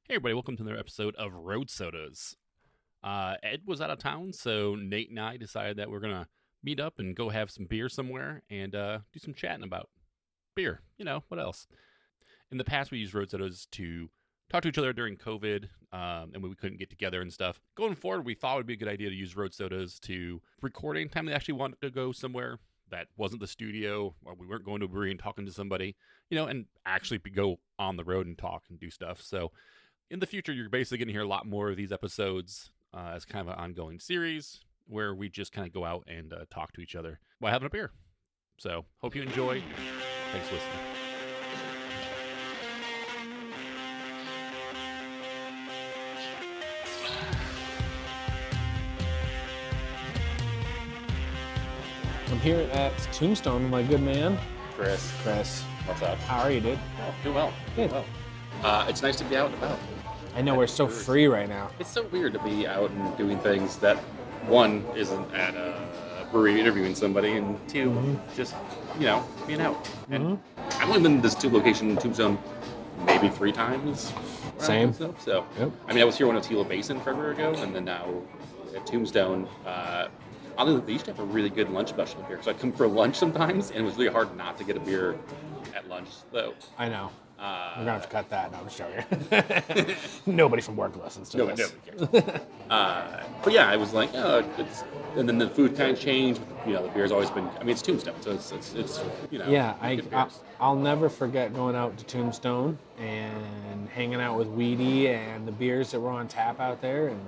Hey everybody, welcome to another episode of Road Sodas. Ed was out of town, so Nate and I decided that we're going to meet up and go have some beer somewhere and do some chatting about beer. You know, what else? In the past, we used Road Sodas to talk to each other during COVID, and we couldn't get together and stuff. Going forward, we thought it would be a good idea to use Road Sodas to recording time they actually wanted to go somewhere that wasn't the studio, or we weren't going to a brewery and talking to somebody, and actually go on the road and talk and do stuff. So in the future, you're basically going to hear a lot more of these episodes as kind of an ongoing series where we just kind of go out and talk to each other while having a beer. So, hope you enjoy. Thanks for listening. I'm here at Tombstone with my good man, Chris. What's up? How are you, dude? Oh, doing well. Good. It's nice to be out and about. I know we're so free right now. It's so weird to be out and doing things that, one, isn't at a brewery interviewing somebody, and two, just, being out. And I've only been to this location in Tombstone maybe 3 times. Same. So, Yep. I was here when I was Teal Basin forever ago, and then now at Tombstone. They used to have a really good lunch special here. So I come for lunch sometimes, and it was really hard not to get a beer at lunch, though. I know. We're going to have to cut that. No, I'm just joking. Nobody from work listens to this. Nobody cares. But yeah, I was like, and then the food kind of changed. The beer's always been, it's Tombstone, so it's Yeah, good beers. I'll never forget going out to Tombstone and hanging out with Weedy and the beers that were on tap out there, and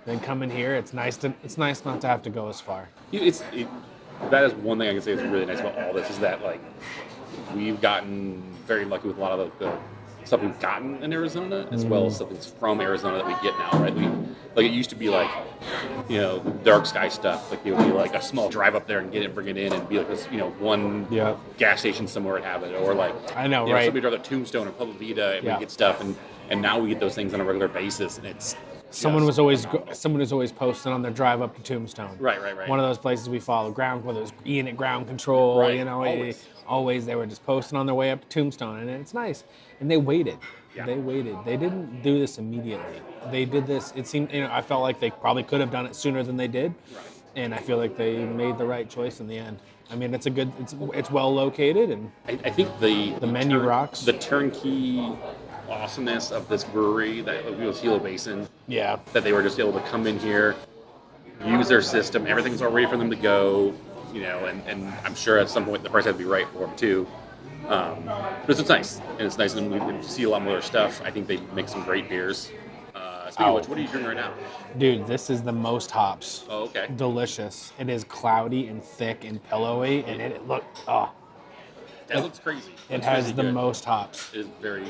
then coming here. It's nice not to have to go as far. That is one thing I can say is really nice about all this, is that we've gotten very lucky with a lot of the stuff we've gotten in Arizona, as well as stuff that's from Arizona that we get now, right? It used to be the dark sky stuff. It would be a small drive up there and get it, bring it in, and be this, one gas station somewhere would have it, or I know, right? Somebody drive a Tombstone or Pueblo Vita, and we get stuff, and now we get those things on a regular basis, and it's. Someone was always posting on their drive up to Tombstone. Right. One of those places we follow, whether it was Ian at Ground Control, right. Always they were just posting on their way up to Tombstone, and it's nice. And they waited. Yeah. They waited. They didn't do this immediately. They did this. It seemed, I felt like they probably could have done it sooner than they did. Right. And I feel like they made the right choice in the end. It's well located, and I think the menu rocks. The turnkey awesomeness of this brewery that was Teal Basin. Yeah. That they were just able to come in here, use their system, everything's all ready for them to go, and I'm sure at some point the price had to be right for them too. But it's nice, and it's nice, and we see a lot more stuff. I think they make some great beers. Speaking of which, what are you drinking right now? Dude, this is the most hops. Oh, okay. Delicious. It is cloudy and thick and pillowy, and it looks That looks crazy. It has the most hops. It is very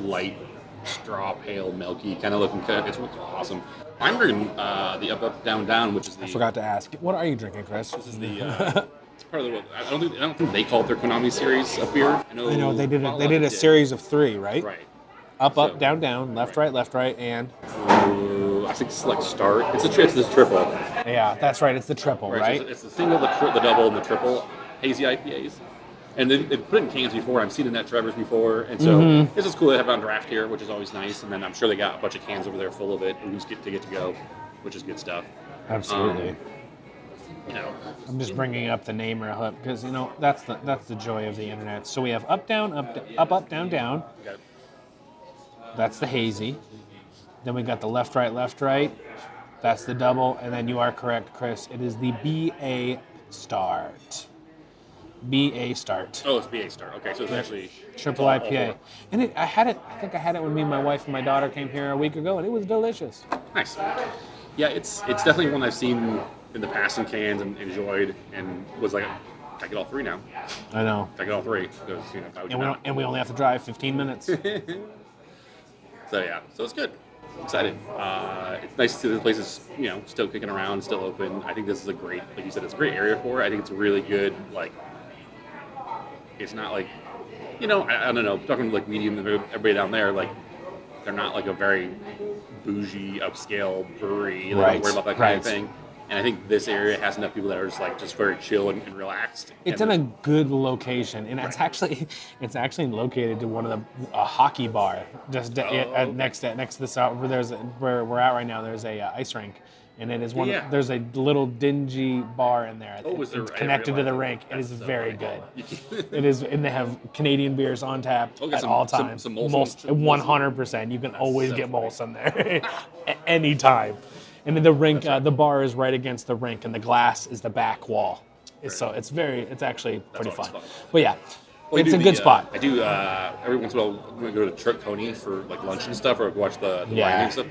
light, straw pale, milky kind of looking. It's awesome. I'm drinking the Up Down Down, which is the. I forgot to ask. What are you drinking, Chris? This is the. It's part of the. I don't think they call it their Konami series of beer. I know they did. They did a series of 3, right? Right. Up, down, down, left, right, and. I think select start. It's this triple. Yeah, that's right. It's the triple, right? So it's the single, the double, and the triple hazy IPAs. And they've put it in cans before. I've seen it at Trevor's before. And so This is cool to have it on draft here, which is always nice. And then I'm sure they got a bunch of cans over there full of it, and we just get to go, which is good stuff. Absolutely. I'm just bringing up the name real quick because that's the joy of the internet. So we have up, down, down, down. Okay. That's the hazy. Then we got the left, right. That's the double. And then you are correct, Chris. It is the BA Start. BA Start. Oh, it's BA Start. Okay, so it's actually triple IPA. And I think I had it when me and my wife and my daughter came here a week ago, and it was delicious. Nice. Yeah, it's definitely one I've seen in the past in cans and enjoyed, and was like, I get all 3 now. I know. I get all 3 because and we only have to drive 15 minutes. So it's good. I'm excited. It's nice to see the place is still kicking around, still open. I think this is a great, like you said, it's a great area for it. I think it's a really good It's not I don't know. Talking to medium, everybody down there, they're not a very bougie upscale brewery. They don't worry about that kind of thing. And I think this area has enough people that are just very chill and relaxed. It's and in a good location, and it's actually located to one of a hockey bar just okay. next to this. Where we're at right now. There's a ice rink, and it is one. Yeah. There's a little dingy bar in there. Oh, is there? It's I didn't connected to the realize rink. that. It is That's so very funny. good. It is, and they have Canadian beers on tap Okay, at all times. some Molson. 100%. You can always so get funny. Molson there, anytime. And then the rink, the bar is right against the rink, and the glass is the back wall. So it's actually pretty always fun. fun. But yeah, Well, it's a good spot. I do every once in a while when we go to Truck Coney for like lunch and stuff, or watch the Yeah. live and stuff.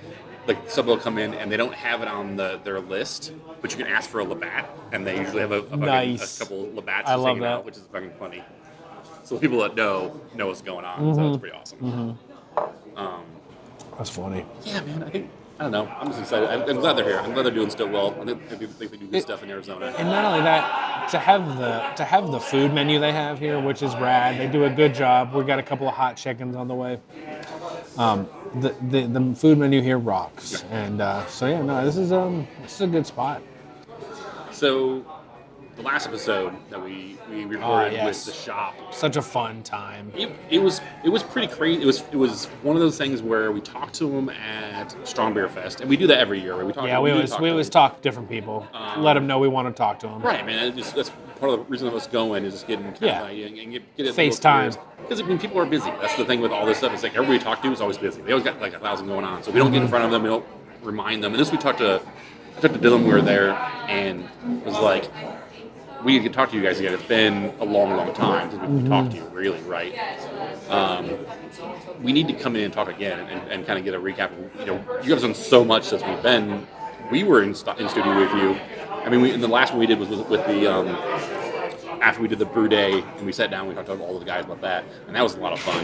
Like somebody will come in and they don't have it on their list, but you can ask for a Labatt, and they usually have a Nice. couple Labatts I love hanging that. out, which is fucking funny. So people that know what's going on. So it's pretty awesome. That's funny. Yeah, man. I don't know. I'm just excited. I'm glad they're here. I'm glad they're doing so well. I think they do good stuff in Arizona. And not only that, to have the food menu they have here, which is rad. They do a good job. We got a couple of hot chickens on the way. The food menu here rocks, and so yeah, no, this is a good spot. So, the last episode that we recorded yes. with the shop, Such a fun time. it was pretty crazy. It was one of those things where we talked to them at Strong Beer Fest, and we do that every year. Right? We talk. Yeah, we always talk to different people. Let them know we want to talk to them. Right, man. That's part of the reason of us going is just getting kind Yeah. of and get FaceTime. Because people are busy. That's the thing with all this stuff. It's like everybody we talk to is always busy. They always got like 1,000 going on, so we don't get in front of them. We don't remind them. And this we talked to Dylan when we were there, and it was like, we need to talk to you guys again. It's been a long, long time since we talked to you, really, right? We need to come in and talk again and kind of get a recap. You guys have done so much since we were in studio with you. I mean, the last one we did was with the, after we did the brew day, and we sat down, we talked to all the guys about that, and that was a lot of fun.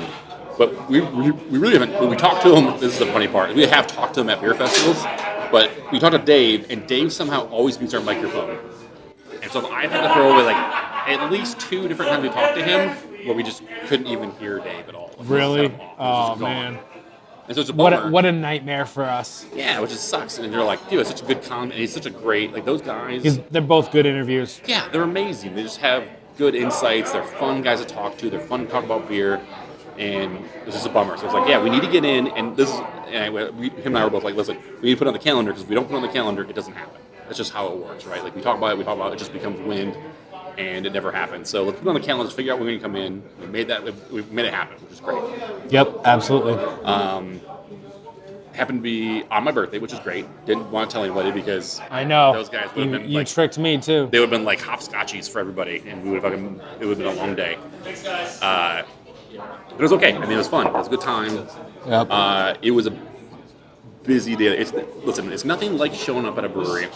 But we really haven't, when we talked to them, this is the funny part, we have talked to them at beer festivals, but we talked to Dave, and Dave somehow always mutes our microphone. And so I've had to throw away like at least 2 different times we talked to him where we just couldn't even hear Dave at all. It was Really? kind of awful. It was Oh just gone. man, And so it's a bummer. what a nightmare for us. Yeah, which just sucks. And you're like, dude, it's such a good comment. He's such a great, like those guys. They're both good interviews. Yeah, they're amazing. They just have good insights. They're fun guys to talk to. They're fun to talk about beer. And this is a bummer. So it's like, yeah, we need to get in. And this is, him and I were both like, listen, we need to put it on the calendar because if we don't put it on the calendar, it doesn't happen. That's just how it works, right? Like we talk about it, it just becomes wind, and it never happens. So let's put it on the calendar, let's figure out when we can come in. We made it happen, which is great. Yep, absolutely. Happened to be on my birthday, which is great. Didn't want to tell anybody because I know. those guys would have been You like, tricked me too. they would have been like hopscotchies for everybody, and it would have been a long day. But it was okay. I mean, it was fun. It was a good time. Yep. It was a busy day. It's nothing like showing up at a brewery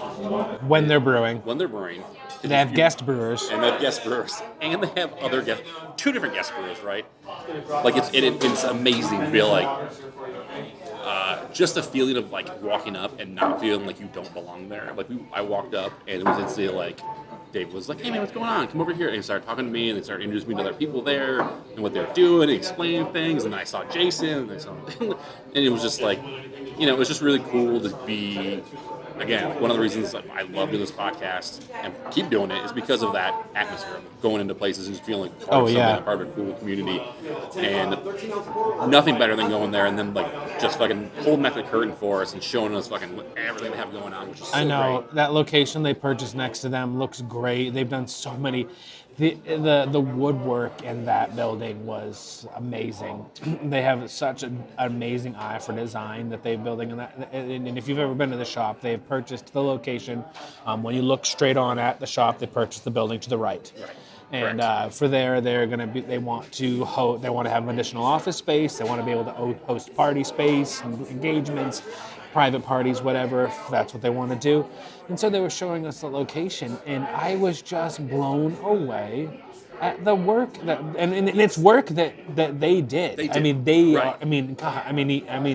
When they're brewing, when they're brewing. they have guest brewers. And they have guest brewers, and they have other guest, 2 different guest brewers, right? Like it's amazing to be like, just the feeling of like walking up and not feeling like you don't belong there. Like I walked up and it was instantly like, Dave was like, hey man, what's going on? Come over here. And he started talking to me, and they started introducing me to other people there and what they were doing and explaining things. And I saw Jason, and it was just like, it was just really cool to be. Again, one of the reasons I love doing this podcast and keep doing it is because of that atmosphere of going into places and just feeling part of something, part of a cool community. And nothing better than going there and then like just fucking holding back the curtain for us and showing us fucking everything they have going on, which is so I know great. that location they purchased next to them looks great. They've done so many. The woodwork in that building was amazing. They have such an amazing eye for design that they're building in that. And if you've ever been to the shop, they've purchased the location. When you look straight on at the shop, they purchased the building to the right. And for they're going to be. They want to have additional office space. They want to be able to host party space, engagements, private parties, whatever, if that's what they want to do. And so they were showing us the location, and I was just blown away at the work that, and it's work that they did. They did. I mean,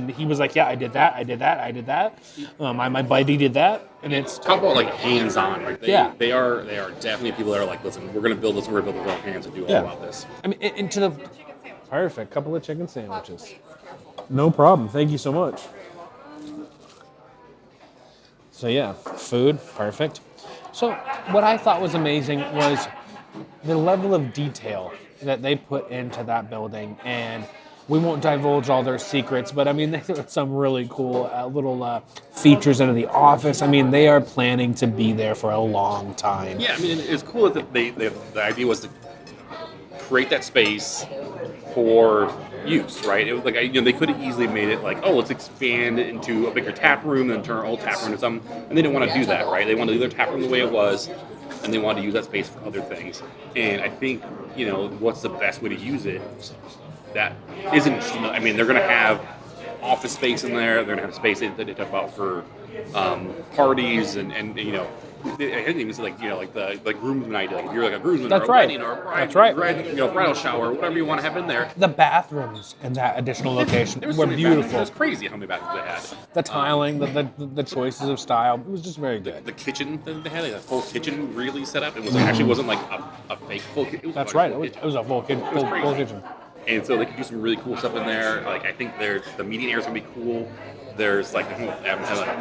he was like, yeah, I did that. My buddy did that, and it's Talk about like hands-on. Like they are definitely people that are like, listen, we're gonna build this. We're gonna build it with our hands and do all about this. I mean, into the perfect couple of chicken sandwiches. No problem. Thank you so much. So yeah, food, perfect. So what I thought was amazing was the level of detail that they put into that building, and we won't divulge all their secrets, but I mean, they put some really cool little features into the office. I mean, they are planning to be there for a long time. Yeah, I mean, it's cool that the idea was to create that space for use, right? It was like, they could have easily made it like, oh, let's expand it into a bigger tap room and turn our old tap room into something, and they didn't want to do that, right? They wanted to leave their tap room the way it was, and they wanted to use that space for other things. And I think, what's the best way to use it that isn't, I mean, they're going to have office space in there, they're going to have space that they talk about for parties, and I think it's like the groomsmen idea. Like if you're like a groomsman That's or a right. wedding or a bride, That's right. Bridal shower, whatever you want to have in there. The bathrooms in that additional location There was were so many beautiful. bathrooms. It was crazy how many bathrooms they had. The tiling, the choices of style, it was just very good. The kitchen that they had, like a full kitchen really set up. It was actually wasn't like a fake full kitchen. That's right. It was a full kitchen. And so they could do some really cool stuff in there. Like I think the meeting area is gonna be cool. There's like a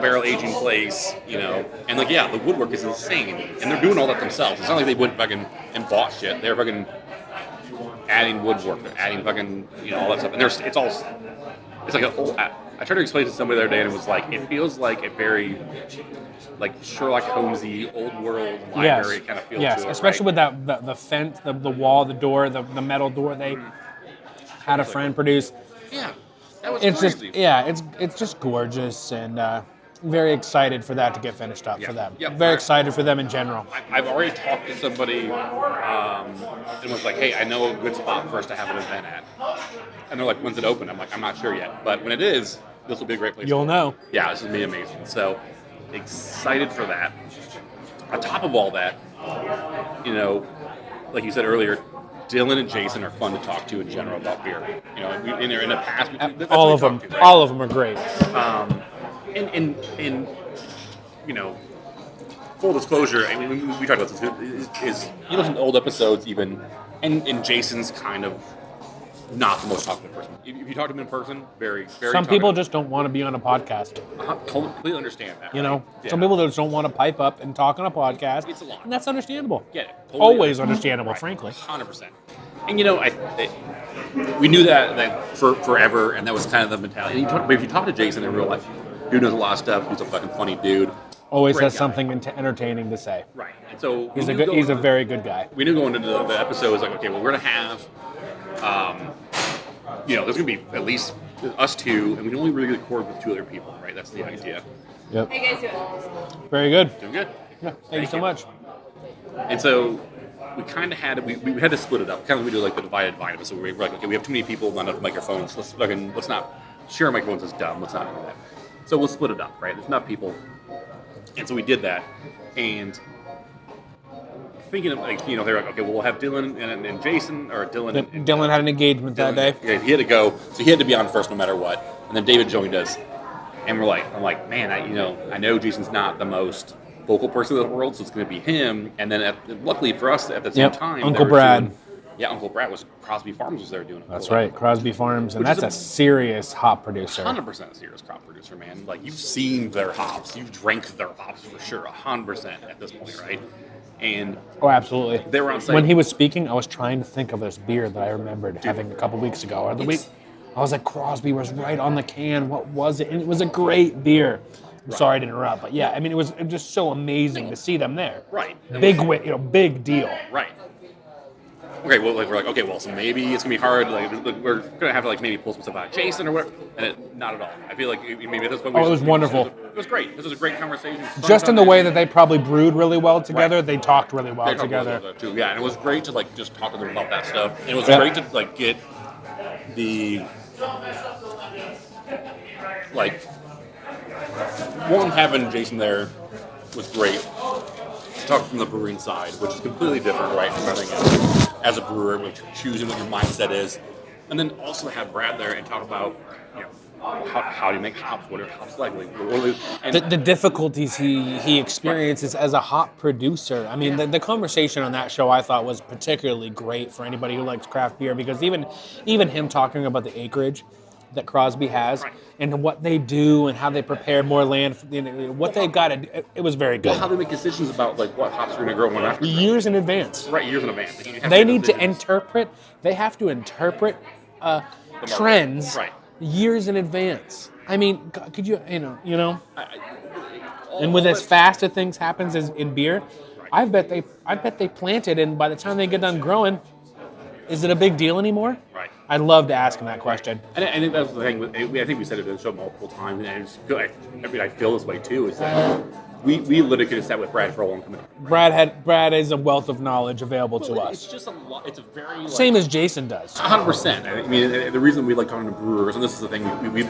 barrel aging place, and the woodwork is insane, and they're doing all that themselves. It's not like they went fucking and bought shit. They're fucking adding woodwork, they're adding fucking all that stuff, and it's like I tried to explain to somebody the other day, and it was like it feels like a very like Sherlock Holmesy old world library kind of feel to it. Yes, especially with that the fence, the wall, the door, the metal door they had a friend produce. Yeah. That was It's crazy. it's just gorgeous, and very excited for that to get finished up for them. Yeah. Very excited for them in general. I've already talked to somebody and was like, hey, I know a good spot for us to have an event at. And they're like, when's it open? I'm like, I'm not sure yet. But when it is, this will be a great place. You'll know. Yeah, this will be amazing. So excited for that. On top of all that, like you said earlier, Dylan and Jason are fun to talk to in general about beer. In the past, that's All what of them, we talked to, right? all of them are great. And full disclosure, I mean, we talked about this. Is you listen to old episodes even, and Jason's kind of not the most talkative person. If you talk to him in person, very, very. Some people talkative. just don't want to be on a podcast. Completely understand that. You know, right? Yeah. some people just don't want to pipe up and talk on a podcast. It's a lot. And that's understandable. Get it. Totally Always understandable, Right. frankly. 100%. And we knew that for forever, and that was kind of the mentality. But if you talk to Jason in real life, dude knows a lot of stuff. He's a fucking funny dude. Always Great has guy. something entertaining to say. Right. And so He's a very good guy. We knew going into the episode was like, okay, well, we're gonna have, there's gonna be at least us two, and we can only really record with two other people, right? That's the idea. Yep. How you guys doing? Very good. Doing good. Yeah, thank you so much. And so we kind of had we had to split it up. Kind of we do like the divided vitamin. So we were like, okay, we have too many people, not enough microphones. Let's not share microphones is dumb. Let's not do that. So we'll split it up, right? There's enough people, and so we did that. And thinking of they were like, okay, well, we'll have Dylan and Jason, or Dylan. And Dylan had an engagement that day. Yeah, he had to go, so he had to be on first no matter what. And then David joined us, and I'm like, man, I know Jason's not the most vocal person in the world, so it's going to be him. And then luckily for us, at the same time, Uncle they were Brad. Uncle Brad was Crosby Farms was there doing it. That's right, Crosby Farms, and Which is that's a serious hop producer. 100% a serious crop producer, man. Like, you've seen their hops, you've drank their hops for sure, 100% at this point, right? And Oh, absolutely. they were on site. When he was speaking, I was trying to think of this beer that I remembered having a couple weeks ago. Or the week, I was like, Crosby was right on the can. What was it? And it was a great beer. I'm sorry to interrupt, but yeah, I mean, it was just so amazing to see them there. Right. Big deal. Right. Okay, well, we're like, okay, well, so maybe it's gonna be hard. Like, we're gonna have to maybe pull some stuff out of Jason or whatever. And not at all. I feel like maybe at this point. Oh, it was wonderful. It was great. This was a great conversation. Just in the way that they probably brewed really well together, they talked really well They talked together. about that too. Yeah, and it was great to just talk to them about that stuff. And it was Yeah. great to get the one, having Jason there was great. To talk from the brewing side, which is completely different, right, from everything else. As a brewer, which choosing what your mindset is, and then also have Brad there and talk about, how do you make hops? What are hops like? And The difficulties he experiences as a hop producer. I mean, the conversation on that show I thought was particularly great for anybody who likes craft beer, because even him talking about the acreage that Crosby has, Right. and what they do and how they prepare more land, what they've got to do. It was very good. Well, how they make decisions about like what hops are going to grow when after. Years in advance. Right, years in advance. Like, you have They make need to decisions. interpret. They have to interpret trends Right. years in advance. I mean, could you know? All And with as that- fast as things happens as in beer, I bet they planted, and by the time they get done growing, is it a big deal anymore? Right. I'd love to ask him that question. And I think that's the thing. I think we said it in the show multiple times, and I feel this way too. Is that we literally could have sat with Brad for a long time. Brad is a wealth of knowledge available to It's us. just a lot. It's a very like, Same as Jason does. 100%. I mean, the reason we like talking to brewers, and this is the thing, we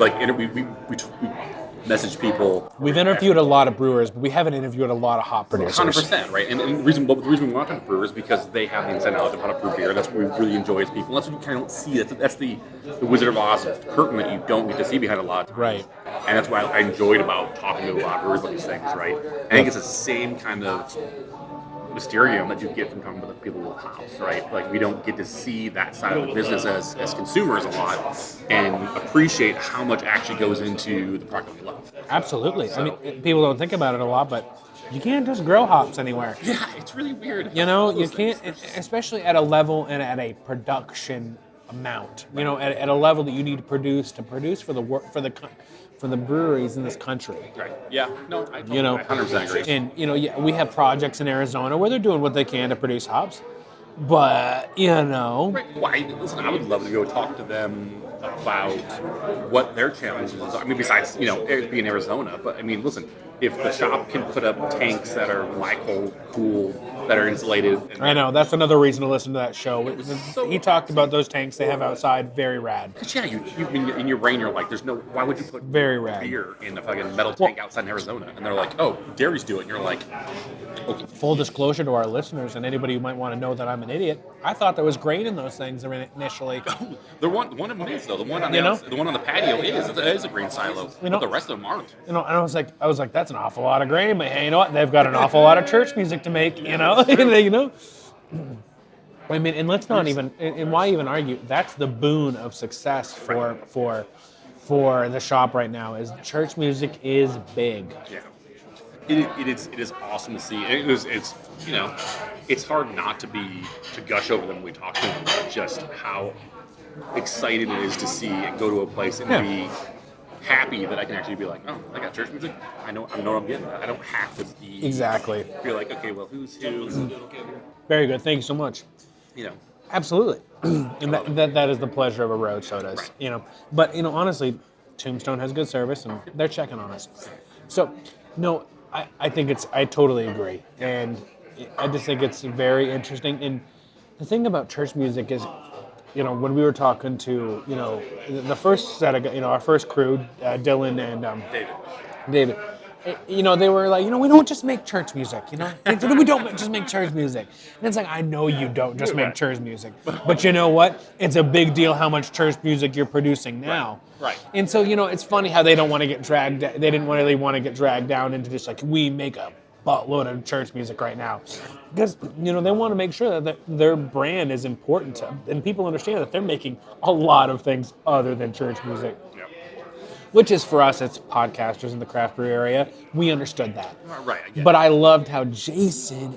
message people. We've interviewed a lot of brewers, but we haven't interviewed a lot of hop producers. 100%, right? And the reason we want to talk to brewers is because they have the inside knowledge of how to brew beer. That's what we really enjoy as people. And that's what you kind of don't see. That's the Wizard of Oz curtain that you don't get to see behind a lot of times. Right. And that's why I enjoyed about talking to a lot of brewers about these things, right? I think it's the same kind of mysterium that you get from talking about the people with hops, right? Like we don't get to see that side of the business as consumers a lot and appreciate how much actually goes into the product we love. Absolutely. I mean, people don't think about it a lot, but you can't just grow hops anywhere. Yeah, it's really weird. You know, you can't, especially at a level and at a production amount. You know, at a level that you need to produce for the work for the breweries in this country. Right. Yeah. No, I totally, You know, 100% agree. And yeah, we have projects in Arizona where they're doing what they can to produce hops, but Right. Well, listen, I would love to go talk to them about what their challenges are. I mean, besides, it being Arizona, but I mean, listen, if the shop can put up tanks that are glycol cooled, that are insulated. I know, that's another reason to listen to that show. so He talked about those tanks they have outside, very rad. Because yeah, in your brain you're like, why would you put Very rad. beer in a fucking metal tank outside in Arizona? And they're like, oh, dairies do it. And you're like, okay. Full disclosure to our listeners and anybody who might want to know that I'm an idiot, I thought there was grain in those things initially. The one of them is though. The one on the one on the patio is a grain silo. But the rest of them aren't. And I was like, that's an awful lot of grain, but hey, you know what? They've got an awful lot of church music to make, I mean, and let's not even, and why even argue? That's the boon of success for the shop right now. Is church music is big. Yeah. It is awesome to see. It's hard not to gush over them when we talk to them about just how exciting it is to see and go to a place and be happy that I can actually be like, oh, I got church music. I know what I'm getting. I don't have to be Exactly. Be like, okay, well, who's who? Very good. Thank you so much. Absolutely. And that is the pleasure of a road sodas. Right. But honestly, Tombstone has good service and they're checking on us. So no, I think I totally agree. And I just think it's very interesting. And the thing about church music is, when we were talking to, the first set of, our first crew, Dylan and David, they were like, we don't just make church music, we don't just make church music. And it's like, I know you don't just make church music, but you know what? It's a big deal how much church music you're producing now. Right. And so, it's funny how they don't want to get dragged, they didn't really want to get dragged down into just like, we make a buttload of church music right now, because they want to make sure that their brand is important to, and people understand that they're making a lot of things other than church music. Yeah. Which is for us, it's podcasters in the craft brew area. We understood that. Right. But I loved how Jason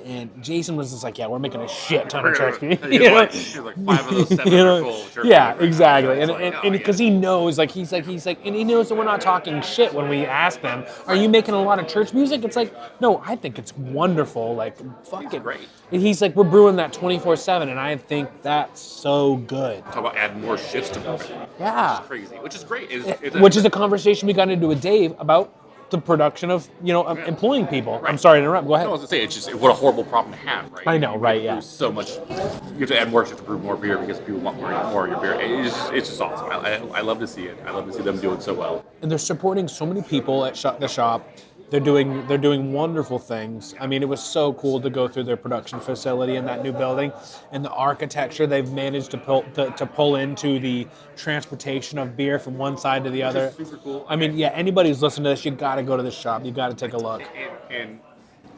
was just like, yeah, we're making a shit ton of church music. He's like 5 of those 7 are full of church Yeah, music right exactly. now. And because he knows, he's like, and he knows that we're not talking shit when we ask them, are you making a lot of church music? It's like, no, I think it's wonderful. Like, fuck it. Great. And he's like, we're brewing that 24/7, and I think that's so good. Talk about adding more shifts to brew. Yeah. It's crazy, which is great. Which is a conversation we got into with Dave about the production of, employing people. Right. I'm sorry to interrupt. Go ahead. I was gonna say, it's just what a horrible problem to have, right? I know, right? Yeah. So much. You have to add more shit to brew more beer because people want more of your beer. It's just awesome. I love to see it. I love to see them doing so well. And they're supporting so many people at the shop. They're doing wonderful things. I mean, it was so cool to go through their production facility in that new building, and the architecture they've managed to pull into the transportation of beer from one side to the other. Super cool. I mean, yeah, anybody who's listening to this, you got to go to this shop. You got to take a look. And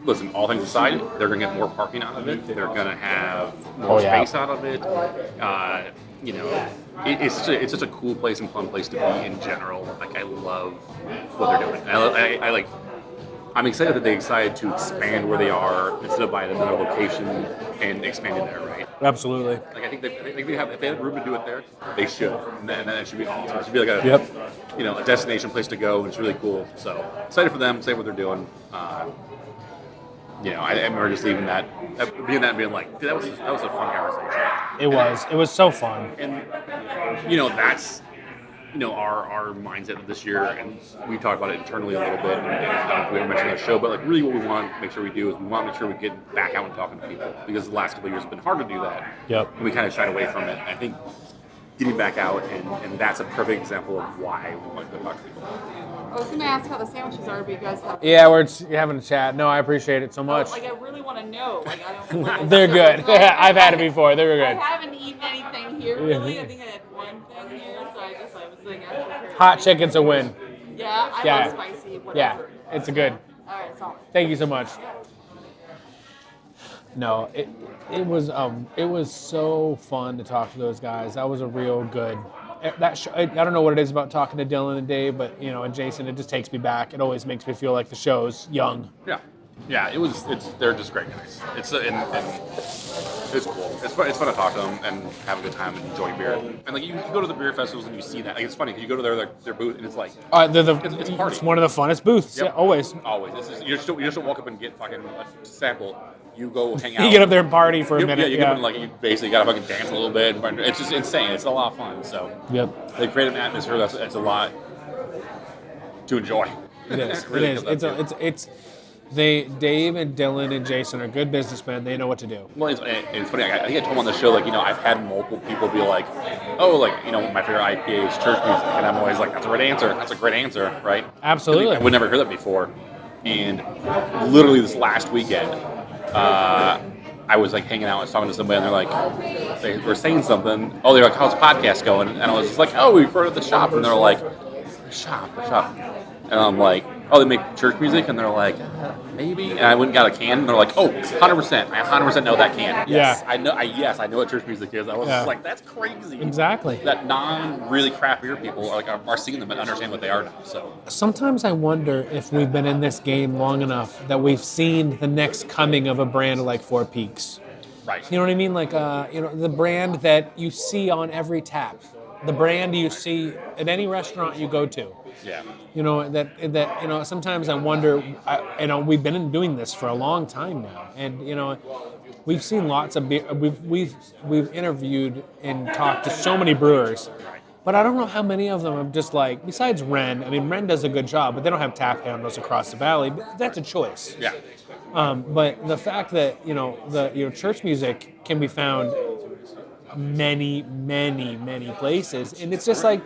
listen, all things aside, they're going to get more parking out of it. They're going to have more space out of it. it's such a cool place and fun place to be in general. Like I love what they're doing. I like. I'm excited that they decided to expand where they are instead of buying another location and expanding there, right? Absolutely. Like I think they have if they have room to do it there, they should, and that should be awesome. It should be like a destination place to go, and it's really cool. So excited for them, excited what they're doing. I remember just leaving being like, dude, that was a fun conversation. It was so fun. And that's our mindset of this year, and we talked about it internally a little bit, and I don't know if we ever mentioned on the show, but like really what we want to make sure we do is we want to make sure we get back out and talking to people, because the last couple of years have been hard to do that. Yep. And we kind of shied away from it. I think getting back out, and that's a perfect example of why we want to go talk to people. I was going to ask how the sandwiches are, but you guys have... Yeah, we're having a chat. No, I appreciate it so much. I really want to know. I don't. They're good. I've had it before. They were good. I haven't eaten anything here, really. I think I had one thing here, so I was like... Hot chicken's a win. Yeah, I love spicy, whatever. Yeah, it's a good. All right, solid. Thank you so much. No, it was so fun to talk to those guys. That was a real good. I don't know what it is about talking to Dylan and Dave, but and Jason, it just takes me back. It always makes me feel like the show's young. Yeah. They're just great guys. It's cool. It's fun to talk to them and have a good time and enjoy beer. And like you go to the beer festivals and you see that. Like it's funny because you go to their booth and it's like it's one of the funnest booths. Yep. Yeah, always. You just don't walk up and get fucking a sample. You go hang out. You get up there and party for a minute. You get up and you basically got to fucking dance a little bit. It's just insane. It's a lot of fun. So they create an atmosphere that's a lot to enjoy. It is. Really it is. It's Dave and Dylan and Jason are good businessmen. They know what to do. Well, it's funny. I think I told them on the show, like, I've had multiple people be like, oh, like, my favorite IPA is church music. And I'm always like, that's a great answer. That's a great answer, right? Absolutely. I would never heard that before. And literally this last weekend, I was like hanging out, I was talking to somebody, and they're like, they were saying something. Oh, they're like, how's the podcast going? And I was just like, oh, we recorded at the shop. And they're like, the shop. And I'm like, oh, they make church music? And they're like, maybe. And I went and got a can, and they're like, oh, 100%. I 100% know that can. Yes, I know what church music is. I was just like, that's crazy. Exactly. That really craft beer people are seeing them and understand what they are now. So sometimes I wonder if we've been in this game long enough that we've seen the next coming of a brand like Four Peaks. Right. You know what I mean? Like, the brand that you see on every tap. The brand you see at any restaurant you go to. Yeah. Sometimes I wonder, we've been doing this for a long time now. And, we've seen lots of beer. We've interviewed and talked to so many brewers. But I don't know how many of them have just like, besides Ren, Ren does a good job, but they don't have tap handles across the valley. But that's a choice. Yeah. But the fact that, the church music can be found many, many, many places. And it's just like,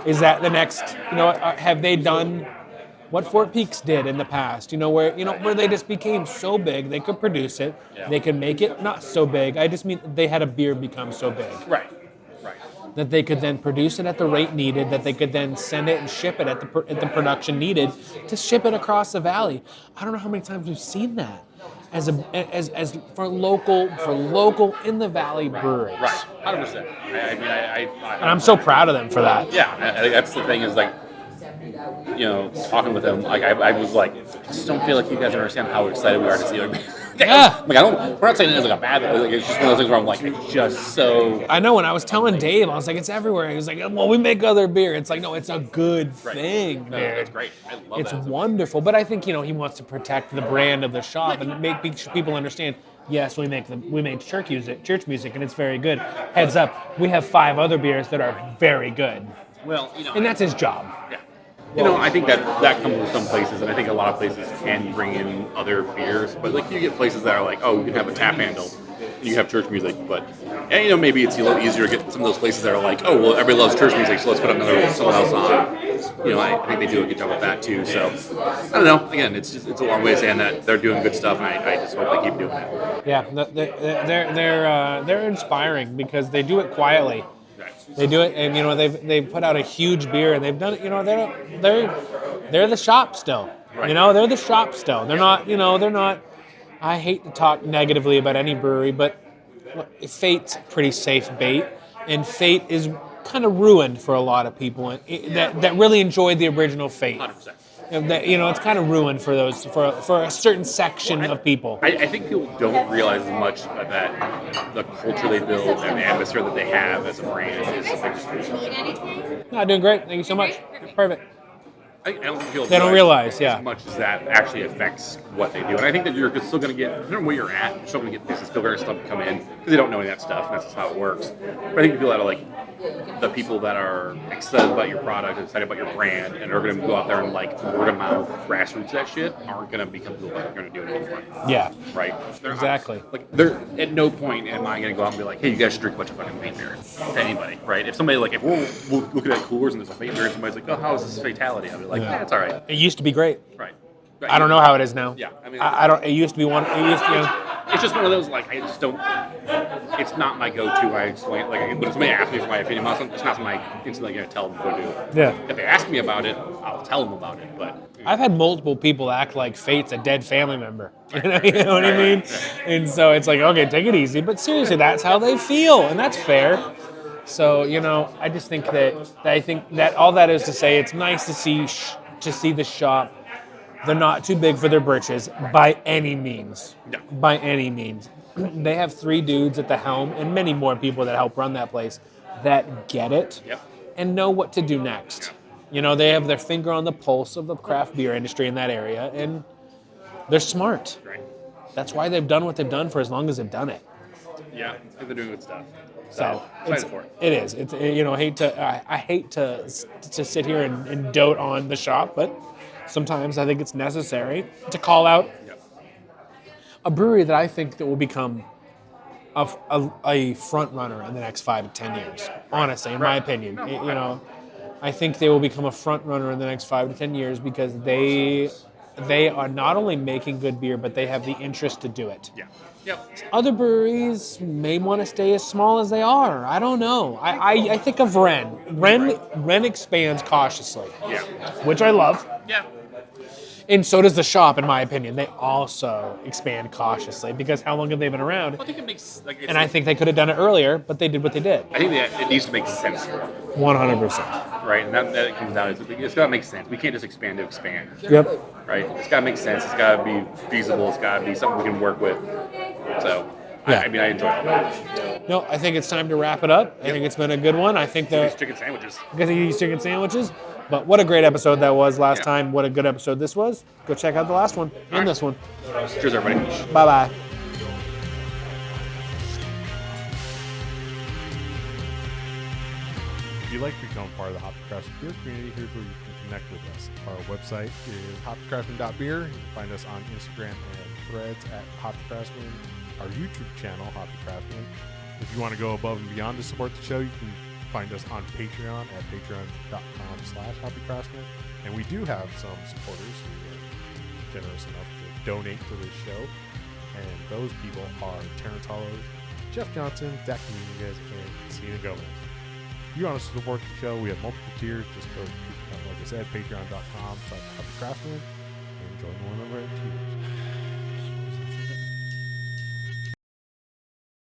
is that the next, have they done what Fort Peaks did in the past, where they just became so big, they could produce it, they could make it not so big. I just mean they had a beer become so big. Right. That they could then produce it at the rate needed, that they could then send it and ship it at the production needed to ship it across the valley. I don't know how many times we've seen that as for local in the valley breweries. Right, 100%. And I'm so proud of them for that. Yeah, I think that's the thing is like, talking with them, like I was like, I just don't feel like you guys understand how excited we are to see like. Yeah. We're not saying it as like a bad thing. Like, it's just one of those things where I'm like, it's just so. I know when I was telling Dave, I was like, it's everywhere. He was like, well, we make other beer. It's like, no, it's a good thing, dude. No, it's great. I love it's that. It's wonderful. But I think, he wants to protect the brand of the shop and make people understand, yes, we make church music, and it's very good. Heads up, we have 5 other beers that are very good. Well, and that's his job. Yeah. I think that comes with some places, and I think a lot of places can bring in other beers. But like you get places that are like, oh, we can have a tap handle, and you have church music. But maybe it's a little easier to get some of those places that are like, oh, well, everybody loves church music, so let's put someone else on. I think they do a good job with that too. So I don't know. Again, it's a long way of saying that they're doing good stuff, and I just hope they keep doing it. Yeah, they're inspiring because they do it quietly. They do it, and they've put out a huge beer, and they've done it. They're the shop still. Right. They're the shop still. They're not. They're not. I hate to talk negatively about any brewery, but Fate's pretty safe bait, and Fate is kind of ruined for a lot of people that really enjoyed the original Fate. 100%. It's kind of ruined for those for a certain section of people. I think people don't realize as much that the culture they build and the atmosphere that they have as a brand is something. No, doing great. Thank you so much. Perfect. I don't feel They don't realize, yeah. as much as that actually affects what they do. And I think that you're still going to get, no matter where you're at, you're still going to get business builders stuff to come in because they don't know any of that stuff, and that's just how it works. But I think the people that are like, the people that are excited about your product, excited about your brand, and are going to go out there and like word of mouth, grassroots that shit, aren't going to become people that are going to do it anymore. Yeah. Right? Exactly. They're at no point am I going to go out and be like, hey, you guys should drink a bunch of fucking Fate beer to anybody, right? If somebody like, if we're looking at coolers and there's a Fate beer and somebody's like, oh, how is this fatality? I'll be like, yeah, it's all right. It used to be great. Right. I don't know how it is now. Yeah, I mean, I don't. It used to be one. It used to. It's just one of those like I just don't. It's not my go-to. I explain like when somebody asks me for my opinion on something, it's not my instantly going to tell them to go do it. Yeah. If they ask me about it, I'll tell them about it. But I've had multiple people act like Fate's a dead family member. You know what I mean? And so it's like, okay, take it easy. But seriously, that's how they feel, and that's fair. So I just think that all that is to say, it's nice to see the shop. They're not too big for their britches by any means. No. By any means. They have 3 dudes at the helm and many more people that help run that place that get it and know what to do next. They have their finger on the pulse of the craft beer industry in that area, and they're smart. right. That's why they've done what they've done for as long as they've done it. Yeah, I think they're doing good stuff. So excited for it. It is. It's I hate to sit here and dote on the shop, but sometimes I think it's necessary to call out a brewery that I think that will become a front runner in the next 5 to 10 years. Honestly, in my opinion, I think they will become a front runner in the next 5 to 10 years because they are not only making good beer, but they have the interest to do it. Yeah. Yep. Other breweries may want to stay as small as they are. I don't know. I think of Ren. Ren expands cautiously, which I love. Yeah. And so does the shop, in my opinion. They also expand cautiously because how long have they been around? I think it makes And I think they could have done it earlier, but they did what they did. I think that it needs to make sense for them. 100%. Right, and that comes down to it's got to make sense. We can't just expand to expand. Yep. Right, it's got to make sense. It's got to be feasible. It's got to be something we can work with. So, Yeah. I enjoy all that. No, I think it's time to wrap it up. I think it's been a good one. I think These that chicken sandwiches. these chicken sandwiches. But what a great episode that was last time. What a good episode this was. Go check out the last one and this one. Cheers, everybody. Bye-bye. If you'd like to become part of the Hopcraft Beer community, here's where you can connect with us. Our website is hopcraftsman.beer. You can find us on Instagram and Threads at hopcraftsman. Our YouTube channel, Hopcraftsman. If you want to go above and beyond to support the show, you can find us on Patreon at patreon.com/hopcraftsman. And we do have some supporters who are generous enough to donate to this show. And those people are Terrence Hollows, Jeff Johnson, Dak Dominguez, and Cena Gomez. If you want to support the show, we have multiple tiers. Just go, like I said, patreon.com/hopcraftsman and join one of our tiers.